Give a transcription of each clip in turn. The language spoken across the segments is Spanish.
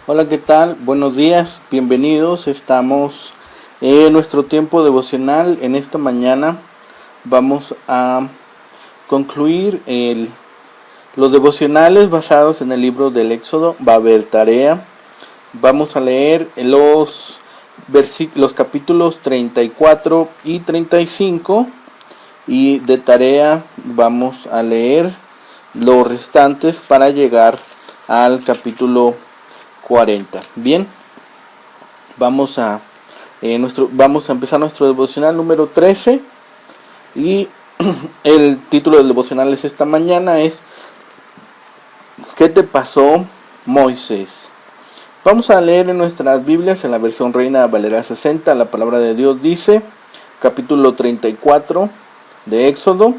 Hola, ¿qué tal? Buenos días, bienvenidos. Estamos en nuestro tiempo devocional. En esta mañana vamos a concluir los devocionales basados en el libro del Éxodo. Va a haber tarea. Vamos a leer los capítulos 34 y 35 y de tarea vamos a leer los restantes para llegar al capítulo 40. Bien, vamos a empezar nuestro devocional número 13 y el título del devocional es esta mañana es ¿qué te pasó, Moisés? Vamos a leer en nuestras Biblias, en la versión Reina Valera 60, la palabra de Dios dice, capítulo 34 de Éxodo: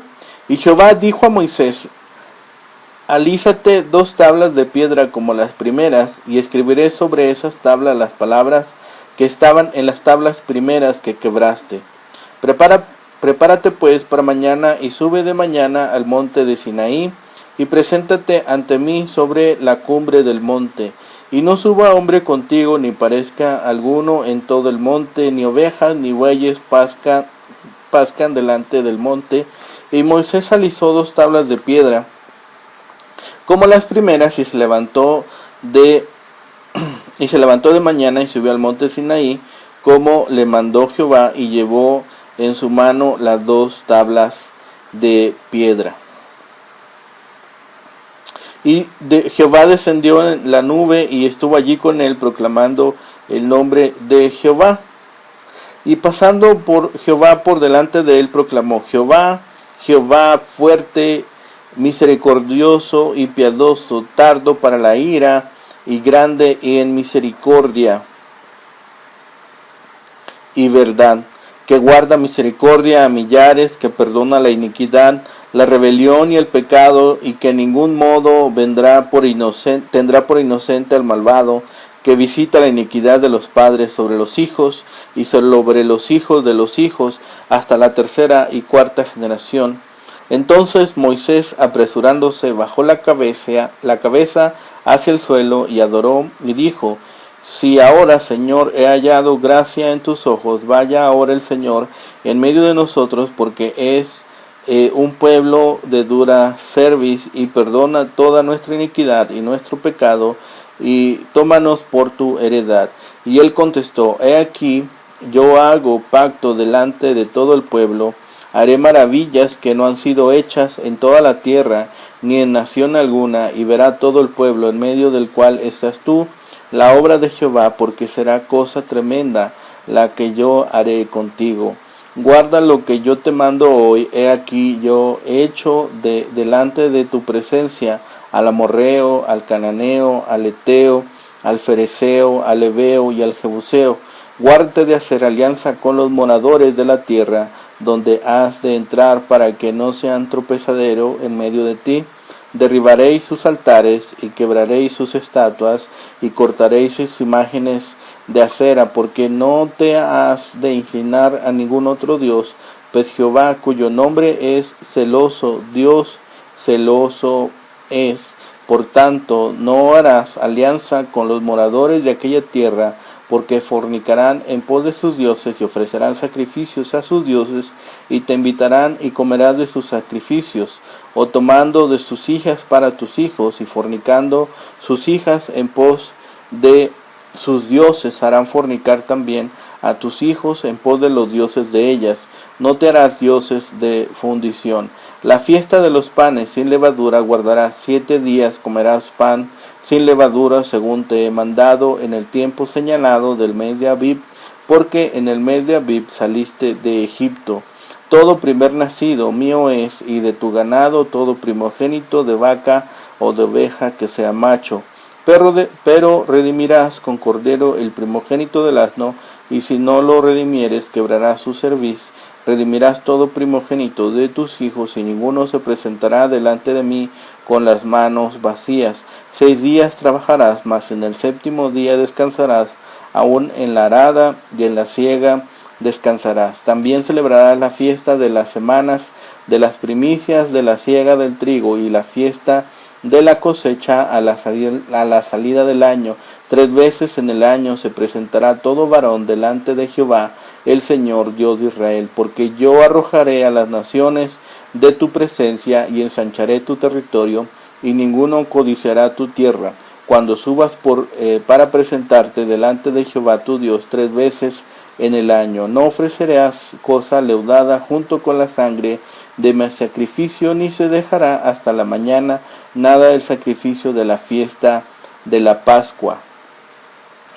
y Jehová dijo a Moisés: alízate 2 tablas de piedra como las primeras, y escribiré sobre esas tablas las palabras que estaban en las tablas primeras que quebraste. Prepárate pues para mañana, y sube de mañana al monte de Sinaí, y preséntate ante mí sobre la cumbre del monte. Y no suba hombre contigo, ni parezca alguno en todo el monte, ni ovejas ni bueyes pascan delante del monte. Y Moisés alisó 2 tablas de piedra como las primeras, y se levantó de mañana y subió al monte Sinaí, como le mandó Jehová, y llevó en su mano las 2 tablas de piedra. Y Jehová descendió en la nube y estuvo allí con él, proclamando el nombre de Jehová. Y pasando por Jehová por delante de él, proclamó: Jehová, Jehová, fuerte, misericordioso y piadoso, tardo para la ira y grande en misericordia y verdad, que guarda misericordia a millares, que perdona la iniquidad, la rebelión y el pecado, y que en ningún modo tendrá por inocente al malvado, que visita la iniquidad de los padres sobre los hijos y sobre los hijos de los hijos hasta la 3ª y 4ª generación. Entonces Moisés, apresurándose, bajó la cabeza hacia el suelo y adoró y dijo: si ahora, Señor, he hallado gracia en tus ojos, vaya ahora el Señor en medio de nosotros, porque es un pueblo de dura cerviz, y perdona toda nuestra iniquidad y nuestro pecado, y tómanos por tu heredad. Y él contestó: he aquí, yo hago pacto delante de todo el pueblo, haré maravillas que no han sido hechas en toda la tierra, ni en nación alguna, y verá todo el pueblo en medio del cual estás tú, la obra de Jehová, porque será cosa tremenda la que yo haré contigo. Guarda lo que yo te mando hoy. He aquí, yo he hecho delante de tu presencia al amorreo, al cananeo, al eteo, al fereceo, al heveo y al jebuseo. Guárdate de hacer alianza con los moradores de la tierra, donde has de entrar, para que no sean tropezadero en medio de ti. Derribaréis sus altares y quebraréis sus estatuas y cortaréis sus imágenes de acera, porque no te has de inclinar a ningún otro Dios, pues Jehová, cuyo nombre es celoso, Dios celoso es. Por tanto, no harás alianza con los moradores de aquella tierra, porque fornicarán en pos de sus dioses y ofrecerán sacrificios a sus dioses, y te invitarán y comerás de sus sacrificios, o tomando de sus hijas para tus hijos, y fornicando sus hijas en pos de sus dioses, harán fornicar también a tus hijos en pos de los dioses de ellas. No te harás dioses de fundición. La fiesta de los panes sin levadura guardarás 7 días, comerás pan sin levadura, según te he mandado, en el tiempo señalado del mes de Abib, porque en el mes de Abib saliste de Egipto. Todo primer nacido mío es, y de tu ganado todo primogénito de vaca o de oveja que sea macho. Pero redimirás con cordero el primogénito del asno, y si no lo redimieres, quebrarás su cerviz. Redimirás todo primogénito de tus hijos, y ninguno se presentará delante de mí con las manos vacías. 6 días trabajarás, mas en el 7º día descansarás, aun en la arada y en la siega descansarás. También celebrarás la fiesta de las semanas, de las primicias de la siega del trigo, y la fiesta de la cosecha a la salida del año. 3 veces en el año se presentará todo varón delante de Jehová, el Señor Dios de Israel, porque yo arrojaré a las naciones de tu presencia y ensancharé tu territorio, y ninguno codiciará tu tierra. Cuando subas para presentarte delante de Jehová tu Dios 3 veces en el año, no ofrecerás cosa leudada junto con la sangre de mi sacrificio, ni se dejará hasta la mañana nada del sacrificio de la fiesta de la Pascua.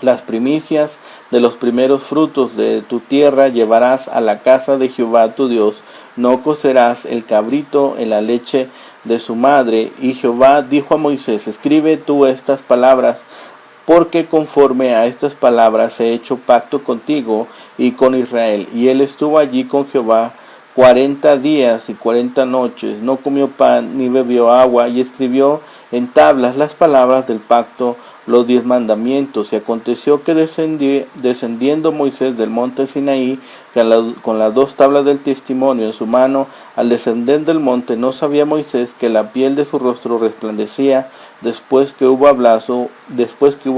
Las primicias de los primeros frutos de tu tierra llevarás a la casa de Jehová tu Dios. No cocerás el cabrito en la leche de su madre. Y Jehová dijo a Moisés: escribe tú estas palabras, porque conforme a estas palabras he hecho pacto contigo y con Israel. Y él estuvo allí con Jehová 40 días y 40 noches, no comió pan ni bebió agua, y escribió en tablas las palabras del pacto, los 10 mandamientos. Y aconteció que descendiendo Moisés del monte Sinaí con las 2 tablas del testimonio en su mano, al descender del monte no sabía Moisés que la piel de su rostro resplandecía después que hubo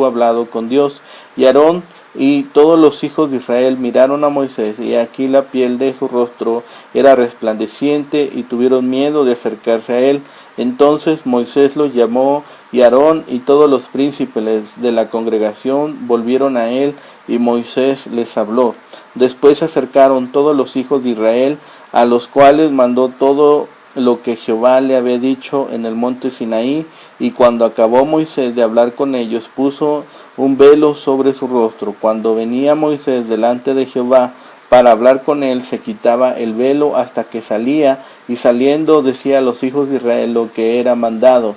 hablado con Dios. Y Aarón y todos los hijos de Israel miraron a Moisés, y aquí la piel de su rostro era resplandeciente, y tuvieron miedo de acercarse a él. Entonces Moisés los llamó, y Aarón y todos los príncipes de la congregación volvieron a él, y Moisés les habló. Después se acercaron todos los hijos de Israel, a los cuales mandó todo lo que Jehová le había dicho en el monte Sinaí. Y cuando acabó Moisés de hablar con ellos, puso un velo sobre su rostro. Cuando venía Moisés delante de Jehová para hablar con él, se quitaba el velo hasta que salía, y saliendo decía a los hijos de Israel lo que era mandado.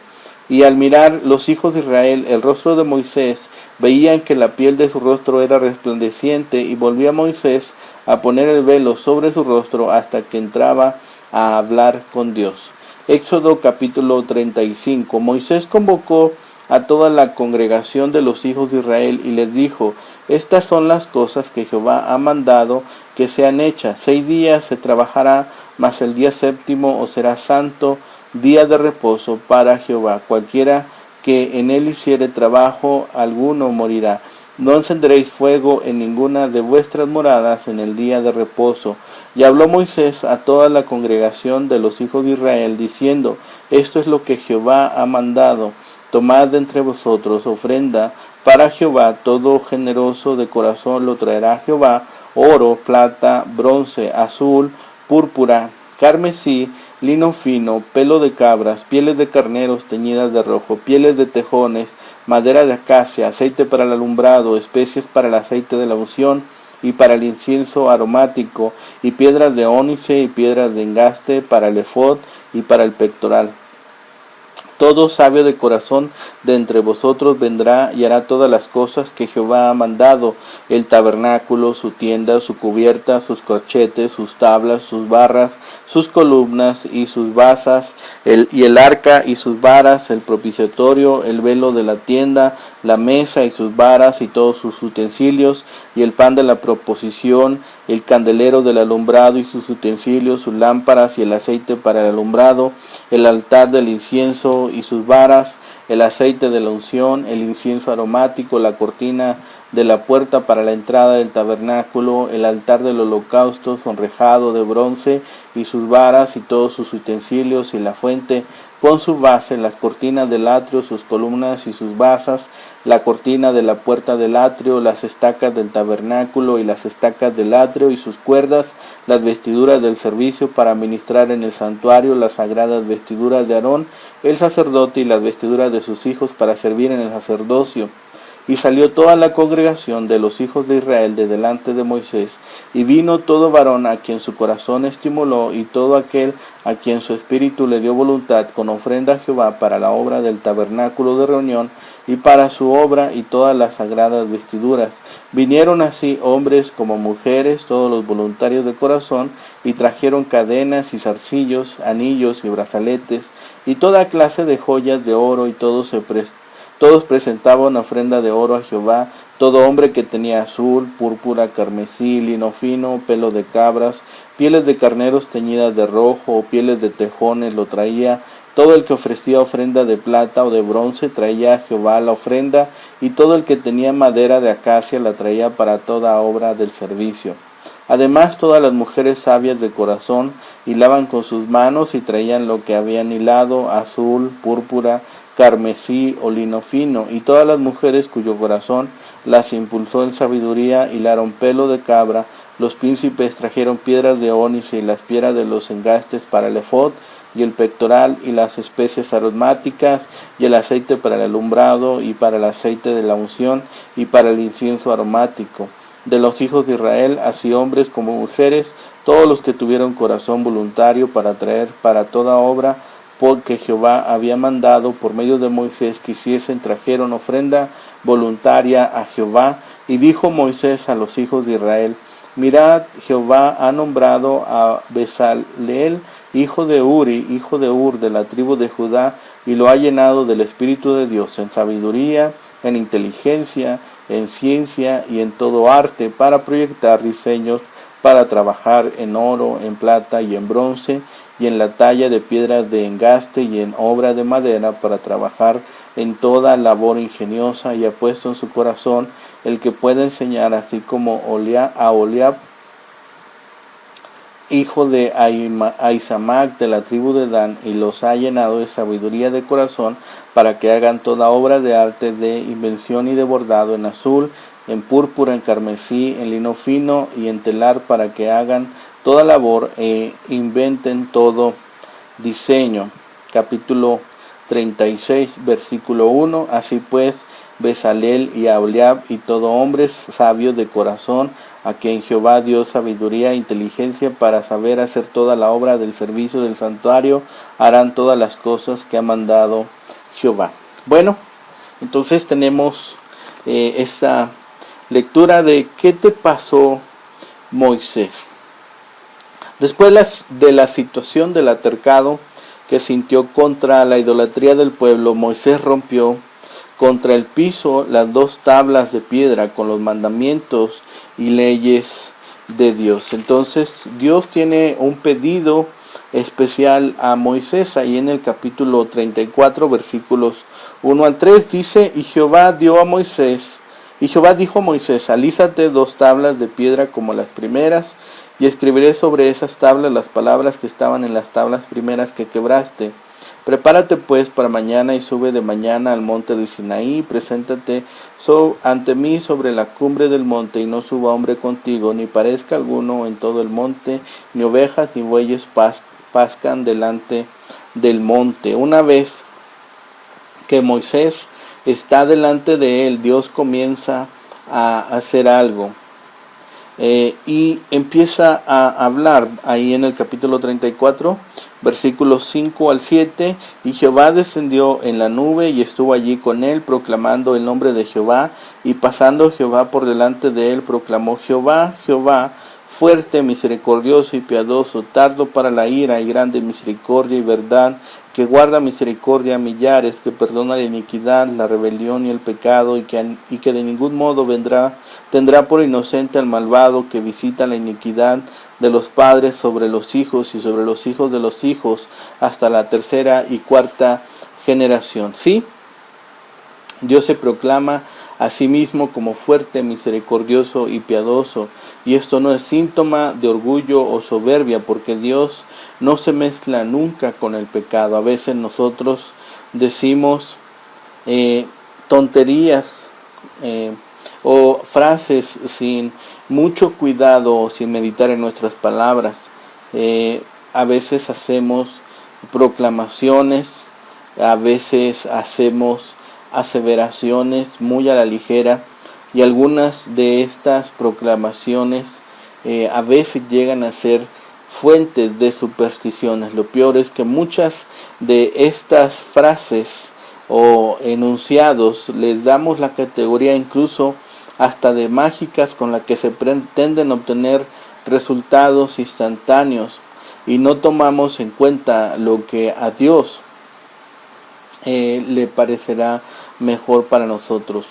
Y al mirar los hijos de Israel el rostro de Moisés, veían que la piel de su rostro era resplandeciente, y volvía Moisés a poner el velo sobre su rostro hasta que entraba a hablar con Dios. Éxodo capítulo 35. Moisés convocó a toda la congregación de los hijos de Israel y les dijo: estas son las cosas que Jehová ha mandado que sean hechas. 6 días se trabajará, mas el día séptimo os será santo, día de reposo para Jehová. Cualquiera que en él hiciere trabajo alguno morirá. No encenderéis fuego en ninguna de vuestras moradas en el día de reposo. Y habló Moisés a toda la congregación de los hijos de Israel, diciendo: esto es lo que Jehová ha mandado. Tomad de entre vosotros ofrenda para Jehová, todo generoso de corazón lo traerá a Jehová: oro, plata, bronce, azul, púrpura, carmesí, lino fino, pelo de cabras, pieles de carneros teñidas de rojo, pieles de tejones, madera de acacia, aceite para el alumbrado, especies para el aceite de la unción y para el incienso aromático, y piedras de ónice y piedras de engaste para el efod y para el pectoral. Todo sabio de corazón de entre vosotros vendrá y hará todas las cosas que Jehová ha mandado: el tabernáculo, su tienda, su cubierta, sus corchetes, sus tablas, sus barras, sus columnas y sus basas, el arca y sus varas, el propiciatorio, el velo de la tienda, la mesa y sus varas y todos sus utensilios, y el pan de la proposición, el candelero del alumbrado y sus utensilios, sus lámparas y el aceite para el alumbrado, el altar del incienso y sus varas, el aceite de la unción, el incienso aromático, la cortina de la puerta para la entrada del tabernáculo, el altar del holocausto sonrejado de bronce y sus varas y todos sus utensilios, y la fuente con su base, las cortinas del atrio, sus columnas y sus basas, la cortina de la puerta del atrio, las estacas del tabernáculo y las estacas del atrio y sus cuerdas, las vestiduras del servicio para ministrar en el santuario, las sagradas vestiduras de Aarón, el sacerdote, y las vestiduras de sus hijos para servir en el sacerdocio. Y salió toda la congregación de los hijos de Israel de delante de Moisés, y vino todo varón a quien su corazón estimuló, y todo aquel a quien su espíritu le dio voluntad, con ofrenda a Jehová para la obra del tabernáculo de reunión, y para su obra y todas las sagradas vestiduras. Vinieron así hombres como mujeres, todos los voluntarios de corazón, y trajeron cadenas y zarcillos, anillos y brazaletes, y toda clase de joyas de oro, y todos presentaban ofrenda de oro a Jehová. Todo hombre que tenía azul, púrpura, carmesí, lino fino, pelo de cabras, pieles de carneros teñidas de rojo, o pieles de tejones, lo traía Todo el que ofrecía ofrenda de plata o de bronce traía a Jehová la ofrenda, y todo el que tenía madera de acacia la traía para toda obra del servicio. Además, todas las mujeres sabias de corazón hilaban con sus manos y traían lo que habían hilado, azul, púrpura, carmesí o lino fino, y todas las mujeres cuyo corazón las impulsó en sabiduría hilaron pelo de cabra. Los príncipes trajeron piedras de ónice y las piedras de los engastes para el efod y el pectoral, y las especies aromáticas, y el aceite para el alumbrado, y para el aceite de la unción, y para el incienso aromático. De los hijos de Israel, así hombres como mujeres, todos los que tuvieron corazón voluntario para traer para toda obra, porque Jehová había mandado por medio de Moisés que hiciesen, trajeron ofrenda voluntaria a Jehová. Y dijo Moisés a los hijos de Israel: mirad, Jehová ha nombrado a Bezaleel, hijo de Uri, hijo de Ur, de la tribu de Judá, y lo ha llenado del Espíritu de Dios, en sabiduría, en inteligencia, en ciencia y en todo arte, para proyectar diseños, para trabajar en oro, en plata y en bronce, y en la talla de piedras de engaste y en obra de madera, para trabajar en toda labor ingeniosa, y ha puesto en su corazón el que pueda enseñar, así como a Oliab, hijo de Ahisamac, de la tribu de Dan, y los ha llenado de sabiduría de corazón, para que hagan toda obra de arte, de invención y de bordado, en azul, en púrpura, en carmesí, en lino fino y en telar, para que hagan toda labor e inventen todo diseño. Capítulo 36, versículo 1. Así pues, Bezaleel y Aholiab y todo hombres sabios de corazón, a quien Jehová dio sabiduría e inteligencia para saber hacer toda la obra del servicio del santuario, harán todas las cosas que ha mandado Jehová. Bueno, entonces tenemos esta lectura de ¿qué te pasó, Moisés? Después de la situación del altercado que sintió contra la idolatría del pueblo, Moisés rompió contra el piso las 2 tablas de piedra con los mandamientos y leyes de Dios. Entonces Dios tiene un pedido especial a Moisés. Ahí en el capítulo 34, versículos 1 al 3 dice: y Jehová dijo a Moisés, alízate 2 tablas de piedra como las primeras, y escribiré sobre esas tablas las palabras que estaban en las tablas primeras que quebraste. Prepárate pues para mañana y sube de mañana al monte de Sinaí, preséntate ante mí sobre la cumbre del monte, y no suba hombre contigo, ni parezca alguno en todo el monte, ni ovejas ni bueyes pascan delante del monte. Una vez que Moisés está delante de él, Dios comienza a hacer algo. Y empieza a hablar ahí en el capítulo 34, versículos 5 al 7. Y Jehová descendió en la nube y estuvo allí con él, proclamando el nombre de Jehová. Y pasando Jehová por delante de él, proclamó: Jehová, Jehová, fuerte, misericordioso y piadoso, tardo para la ira y grande misericordia y verdad, que guarda misericordia a millares, que perdona la iniquidad, la rebelión y el pecado, y que de ningún modo tendrá por inocente al malvado, que visita la iniquidad de los padres sobre los hijos y sobre los hijos de los hijos, hasta la 3ª y 4ª generación. ¿Sí? Dios se proclama a sí mismo como fuerte, misericordioso y piadoso, y esto no es síntoma de orgullo o soberbia, porque Dios no se mezcla nunca con el pecado. A veces nosotros decimos tonterías o frases sin mucho cuidado o sin meditar en nuestras palabras. A veces hacemos proclamaciones, a veces hacemos aseveraciones muy a la ligera, y algunas de estas proclamaciones a veces llegan a ser fuentes de supersticiones. Lo peor es que muchas de estas frases o enunciados les damos la categoría incluso hasta de mágicas, con la que se pretenden obtener resultados instantáneos, y no tomamos en cuenta lo que a Dios le parecerá mejor para nosotros.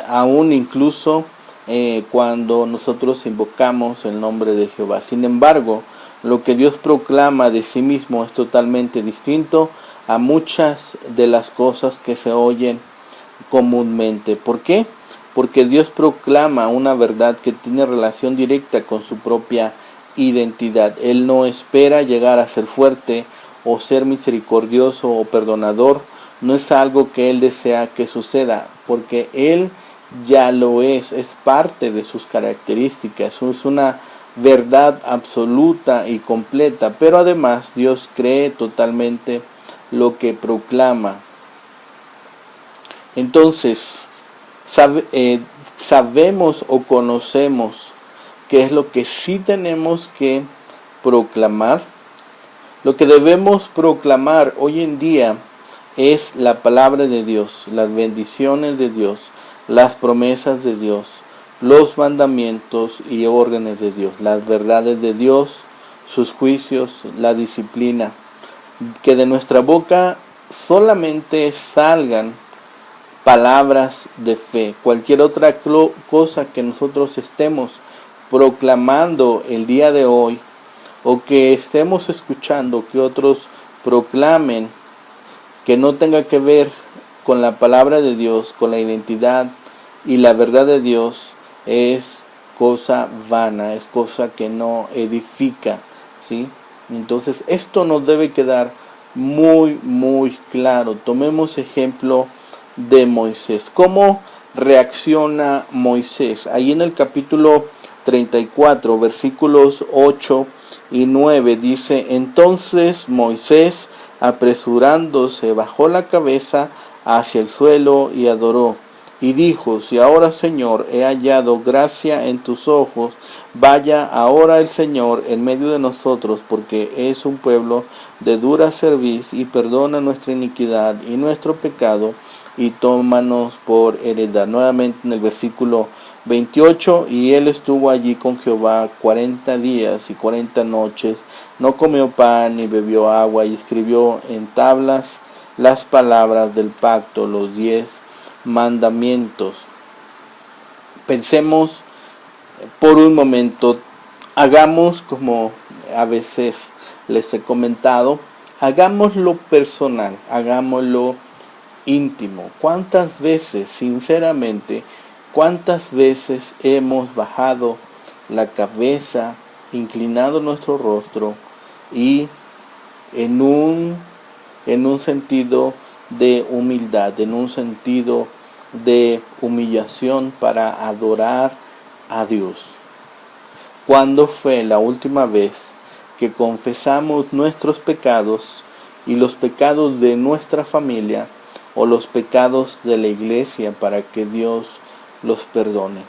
Aún incluso cuando nosotros invocamos el nombre de Jehová. Sin embargo, Lo que Dios proclama de sí mismo es totalmente distinto a muchas de las cosas que se oyen comúnmente. ¿Por qué? Porque Dios proclama una verdad que tiene relación directa con su propia identidad. Él no espera llegar a ser fuerte o ser misericordioso o perdonador. No es algo que Él desea que suceda, porque Él ya lo es parte de sus características, es una verdad absoluta y completa, pero además Dios cree totalmente lo que proclama. Entonces, sabemos o conocemos qué es lo que sí tenemos que proclamar. Lo que debemos proclamar hoy en día es la palabra de Dios, las bendiciones de Dios, las promesas de Dios, los mandamientos y órdenes de Dios, las verdades de Dios, sus juicios, la disciplina. Que de nuestra boca solamente salgan palabras de fe. Cualquier otra cosa que nosotros estemos proclamando el día de hoy, o que estemos escuchando que otros proclamen, que no tenga que ver con la palabra de Dios, con la identidad y la verdad de Dios, es cosa vana, es cosa que no edifica, ¿sí? Entonces esto nos debe quedar muy claro. Tomemos ejemplo de Moisés. ¿Cómo reacciona Moisés? Ahí en el capítulo 34, versículos 8 y 9 dice: entonces Moisés, apresurándose, bajó la cabeza hacia el suelo y adoró. Y dijo: si ahora, Señor, he hallado gracia en tus ojos, vaya ahora el Señor en medio de nosotros, porque es un pueblo de dura cerviz, y perdona nuestra iniquidad y nuestro pecado, y tómanos por heredad. Nuevamente en el versículo 28, y él estuvo allí con Jehová 40 días y 40 noches, no comió pan ni bebió agua, y escribió en tablas las palabras del pacto, los 10 mandamientos. Pensemos por un momento, hagamos como a veces les he comentado, hagámoslo personal, hagámoslo íntimo. ¿Cuántas veces, sinceramente, cuántas veces hemos bajado la cabeza, inclinado nuestro rostro y en un sentido de humildad, en un sentido de humillación para adorar a Dios? ¿Cuándo fue la última vez que confesamos nuestros pecados y los pecados de nuestra familia o los pecados de la iglesia para que Dios los perdone?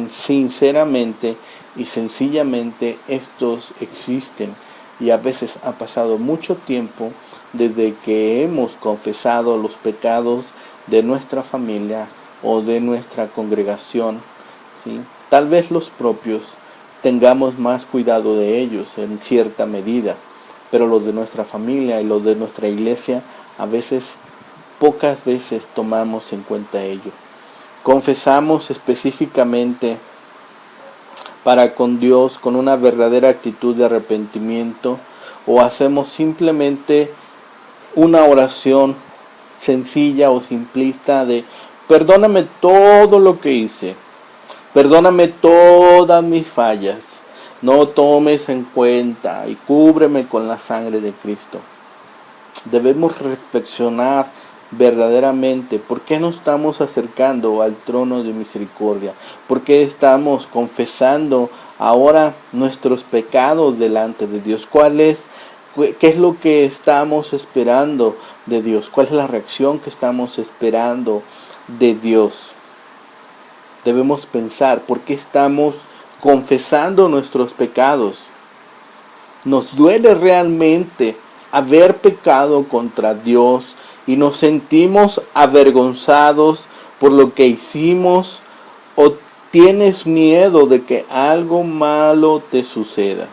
Sinceramente y sencillamente estos existen, y a veces ha pasado mucho tiempo desde que hemos confesado los pecados de nuestra familia o de nuestra congregación, ¿sí? Tal vez los propios tengamos más cuidado de ellos en cierta medida, pero los de nuestra familia y los de nuestra iglesia a veces, pocas veces tomamos en cuenta ello. Confesamos específicamente para con Dios con una verdadera actitud de arrepentimiento, o hacemos simplemente una oración sencilla o simplista de: perdóname todo lo que hice, perdóname todas mis fallas, no tomes en cuenta y cúbreme con la sangre de Cristo. Debemos reflexionar verdaderamente por qué nos estamos acercando al trono de misericordia, por qué estamos confesando ahora nuestros pecados delante de Dios, qué es lo que estamos esperando de Dios, cuál es la reacción que estamos esperando de Dios. Debemos pensar por qué estamos confesando nuestros pecados. ¿Nos duele realmente haber pecado contra Dios y nos sentimos avergonzados por lo que hicimos, o tienes miedo de que algo malo te suceda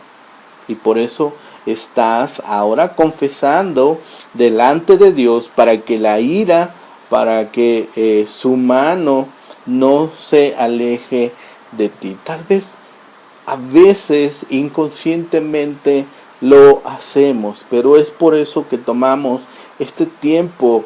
y por eso estás ahora confesando delante de Dios para que la ira, para que su mano no se aleje de ti? Tal vez a veces inconscientemente lo hacemos, pero es por eso que tomamos este tiempo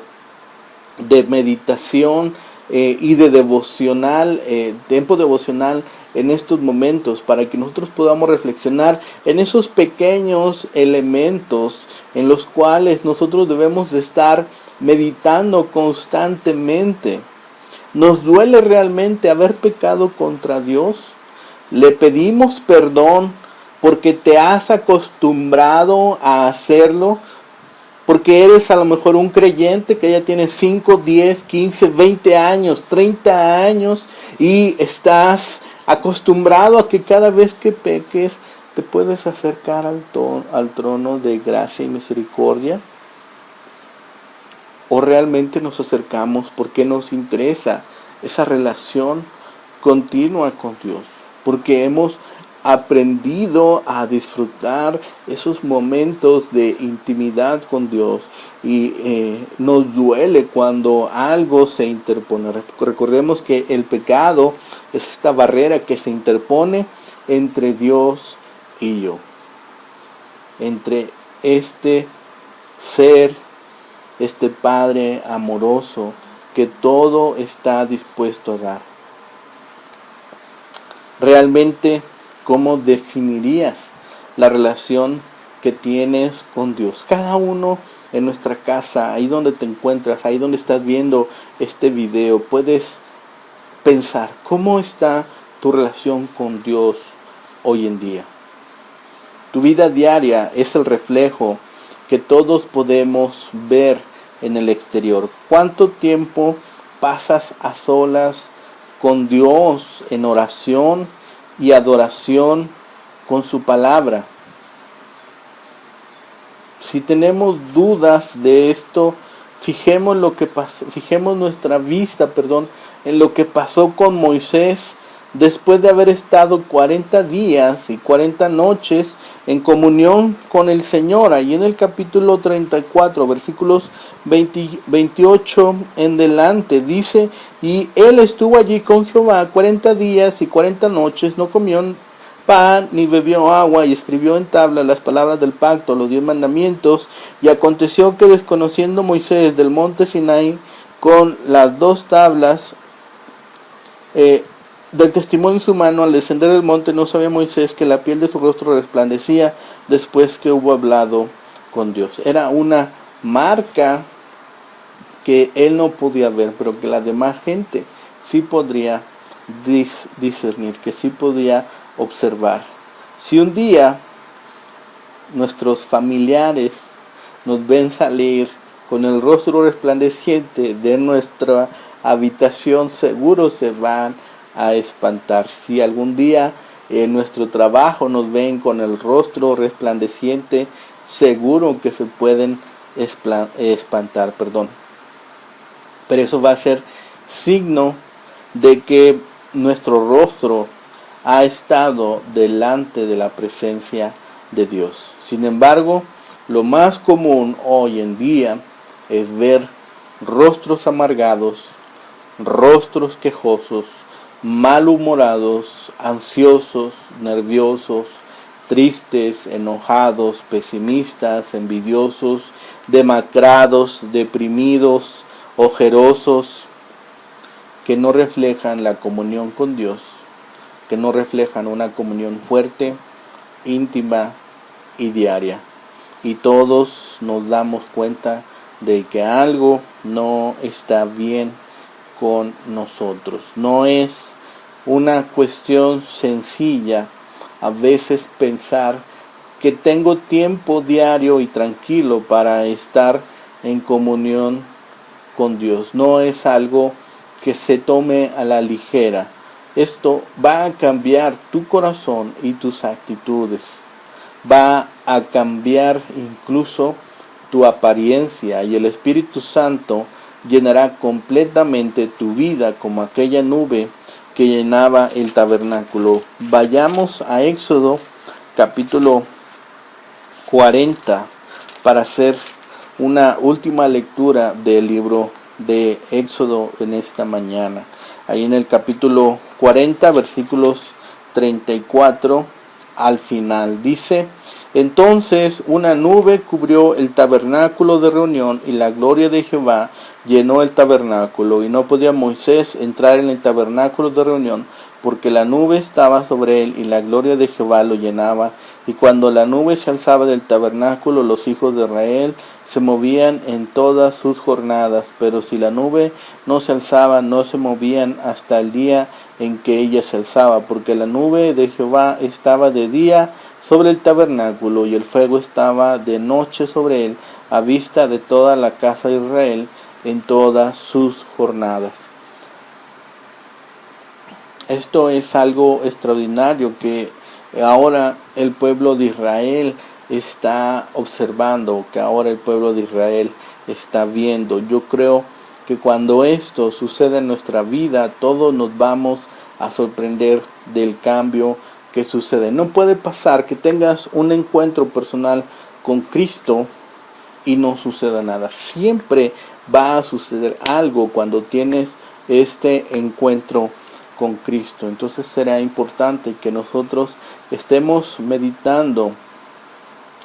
de meditación y de devocional, tiempo devocional en estos momentos, para que nosotros podamos reflexionar en esos pequeños elementos en los cuales nosotros debemos de estar meditando constantemente. ¿Nos duele realmente haber pecado contra Dios? ¿Le pedimos perdón porque te has acostumbrado a hacerlo? Porque eres a lo mejor un creyente que ya tiene 5, 10, 15, 20 años, 30 años y estás acostumbrado a que cada vez que peques te puedes acercar al trono de gracia y misericordia. ¿O realmente nos acercamos porque nos interesa esa relación continua con Dios? Porque hemos aprendido a disfrutar esos momentos de intimidad con Dios y nos duele cuando algo se interpone. Recordemos que el pecado es esta barrera que se interpone entre Dios y yo, entre este ser, este Padre amoroso que todo está dispuesto a dar. Realmente, ¿cómo definirías la relación que tienes con Dios? Cada uno en nuestra casa, ahí donde te encuentras, ahí donde estás viendo este video, puedes pensar, ¿cómo está tu relación con Dios hoy en día? Tu vida diaria es el reflejo que todos podemos ver en el exterior. ¿Cuánto tiempo pasas a solas con Dios en oración y adoración con su palabra? Si tenemos dudas de esto, fijemos nuestra vista, en lo que pasó con Moisés después de haber estado 40 días y 40 noches en comunión con el Señor. Ahí en el capítulo 34, versículos 28 en delante, dice: y él estuvo allí con Jehová 40 días y 40 noches, no comió pan ni bebió agua, y escribió en tabla las palabras del pacto, los 10 mandamientos. Y aconteció que, desconociendo Moisés del monte Sinaí con las 2 tablas del testimonio en su mano, al descender del monte, no sabía Moisés que la piel de su rostro resplandecía después que hubo hablado con Dios. Era una marca que él no podía ver, pero que la demás gente sí podría discernir, que sí podía observar. Si un día nuestros familiares nos ven salir con el rostro resplandeciente de nuestra habitación, seguro se van a espantar. Si algún día en nuestro trabajo nos ven con el rostro resplandeciente, seguro que se pueden espantar. Pero eso va a ser signo de que nuestro rostro ha estado delante de la presencia de Dios. Sin embargo, lo más común hoy en día es ver rostros amargados, rostros quejosos, malhumorados, ansiosos, nerviosos, tristes, enojados, pesimistas, envidiosos, demacrados, deprimidos, ojerosos, que no reflejan la comunión con Dios, que no reflejan una comunión fuerte, íntima y diaria. Y todos nos damos cuenta de que algo no está bien con nosotros. No es una cuestión sencilla a veces pensar que tengo tiempo diario y tranquilo para estar en comunión con Dios. No es algo que se tome a la ligera. Esto va a cambiar tu corazón y tus actitudes. Va a cambiar incluso tu apariencia, y el Espíritu Santo llenará completamente tu vida como aquella nube que llenaba el tabernáculo. Vayamos a Éxodo capítulo 40 para hacer una última lectura del libro de Éxodo en esta mañana. Ahí en el capítulo 40, versículos 34 al final. Dice: entonces una nube cubrió el tabernáculo de reunión y la gloria de Jehová llenó el tabernáculo, y no podía Moisés entrar en el tabernáculo de reunión porque la nube estaba sobre él y la gloria de Jehová lo llenaba. Y cuando la nube se alzaba del tabernáculo, los hijos de Israel se movían en todas sus jornadas, pero si la nube no se alzaba, no se movían hasta el día en que ella se alzaba, porque la nube de Jehová estaba de día sobre el tabernáculo y el fuego estaba de noche sobre él, a vista de toda la casa de Israel en todas sus jornadas. Esto es algo extraordinario que ahora el pueblo de Israel está observando, que ahora el pueblo de Israel está viendo. Yo creo que cuando esto sucede en nuestra vida, todos nos vamos a sorprender del cambio que sucede. No puede pasar que tengas un encuentro personal con Cristo y no suceda nada. Siempre va a suceder algo cuando tienes este encuentro con Cristo. Entonces será importante que nosotros estemos meditando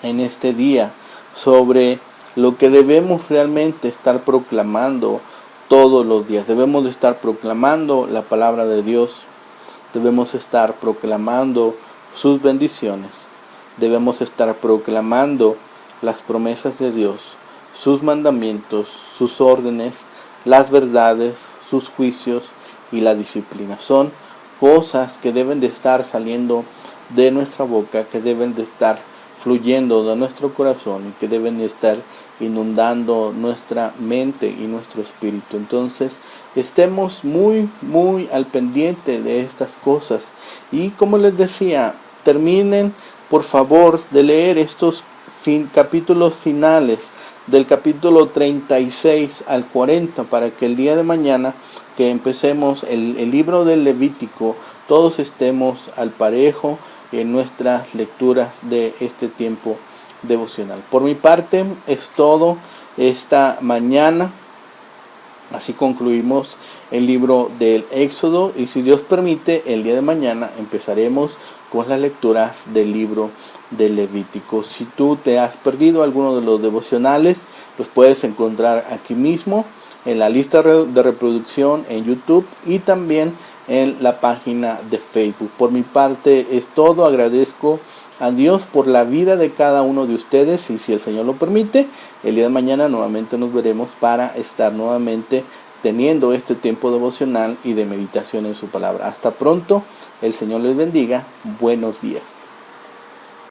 en este día sobre lo que debemos realmente estar proclamando todos los días. Debemos de estar proclamando la palabra de Dios. Debemos estar proclamando sus bendiciones. Debemos estar proclamando las promesas de Dios, sus mandamientos, sus órdenes, las verdades, sus juicios y la disciplina. Son cosas que deben de estar saliendo de nuestra boca, que deben de estar fluyendo de nuestro corazón y que deben de estar inundando nuestra mente y nuestro espíritu. Entonces, estemos muy al pendiente de estas cosas. Y como les decía, terminen por favor de leer estos capítulos finales del capítulo 36 al 40 para que el día de mañana que empecemos el libro del Levítico, todos estemos al parejo en nuestras lecturas de este tiempo devocional. Por mi parte es todo esta mañana. Así concluimos el libro del Éxodo y si Dios permite, el día de mañana empezaremos con las lecturas del libro del Levítico. Si tú te has perdido alguno de los devocionales, los puedes encontrar aquí mismo en la lista de reproducción en YouTube y también en la página de Facebook. Por mi parte es todo. Agradezco a Dios por la vida de cada uno de ustedes y si el Señor lo permite, el día de mañana nuevamente nos veremos para estar nuevamente teniendo este tiempo devocional y de meditación en su palabra. Hasta pronto, el Señor les bendiga. Buenos días.